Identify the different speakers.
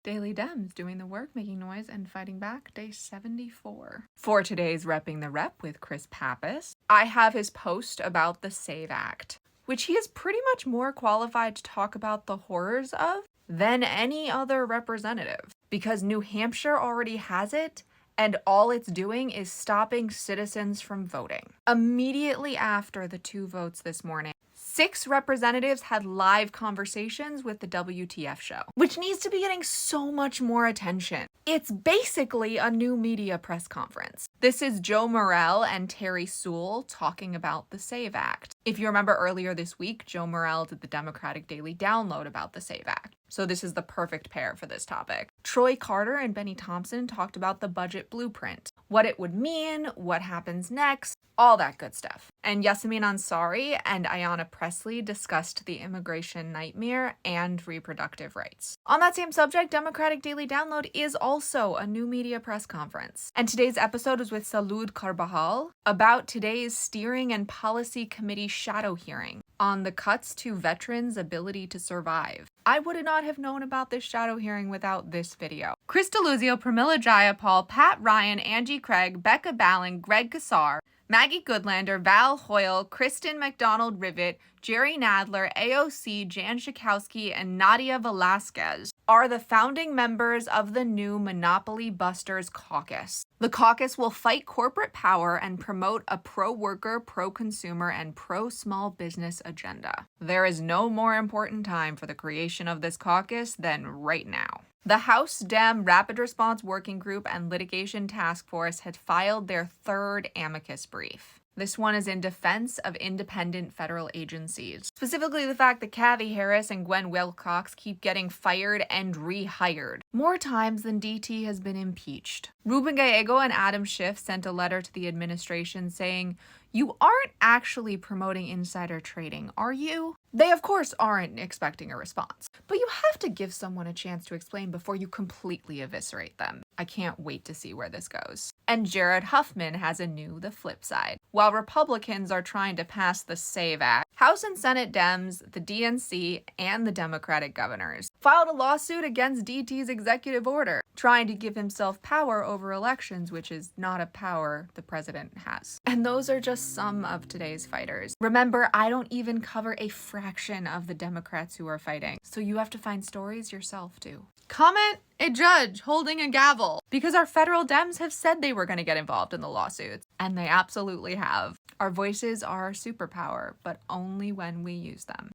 Speaker 1: Daily Dems doing the work, making noise, and fighting back, day 74. For today's Repping the Rep with Chris Pappas, I have his post about the SAVE Act, which he is pretty much more qualified to talk about the horrors of than any other representative, because New Hampshire already has it, and all it's doing is stopping citizens from voting. Immediately after the 2 votes this morning, 6 representatives had live conversations with the WTF show, which needs to be getting so much more attention. It's basically a new media press conference. This is Joe Morell and Terry Sewell talking about the SAVE Act. If you remember earlier this week, Joe Morell did the Democratic Daily Download about the SAVE Act. So this is the perfect pair for this topic. Troy Carter and Benny Thompson talked about the budget blueprint, what it would mean, what happens next, all that good stuff. And Yasemin Ansari and Ayanna Pressley discussed the immigration nightmare and reproductive rights. On that same subject, Democratic Daily Download is also a new media press conference. And today's episode was with Salud Carbajal about today's Steering and Policy Committee shadow hearing on the cuts to veterans' ability to survive. I would not have known about this shadow hearing without this video. Chris Deluzio, Pramila Jayapal, Pat Ryan, Angie Craig, Becca Ballin, Greg Kassar, Maggie Goodlander, Val Hoyle, Kristen McDonald Rivet, Jerry Nadler, AOC, Jan Schakowsky, and Nadia Velasquez are the founding members of the new Monopoly Busters Caucus. The caucus will fight corporate power and promote a pro-worker, pro-consumer, and pro-small business agenda. There is no more important time for the creation of this caucus than right now. The House Dem Rapid Response Working Group and Litigation Task Force had filed their 3rd amicus brief. This one is in defense of independent federal agencies, specifically the fact that Kathy Harris and Gwen Wilcox keep getting fired and rehired, more times than DT has been impeached. Ruben Gallego and Adam Schiff sent a letter to the administration saying, "You aren't actually promoting insider trading, are you?" They, of course, aren't expecting a response, but you have to give someone a chance to explain before you completely eviscerate them. I can't wait to see where this goes. And Jared Huffman has the flip side. While Republicans are trying to pass the SAVE Act, House and Senate Dems, the DNC, and the Democratic governors filed a lawsuit against DT's executive order, trying to give himself power over elections, which is not a power the president has. And those are just some of today's fighters. Remember, I don't even cover a fraction of the Democrats who are fighting, so you have to find stories yourself too. Comment a judge holding a gavel, because our federal Dems have said they were going to get involved in the lawsuits, and they absolutely have. Our voices are our superpower, but only when we use them.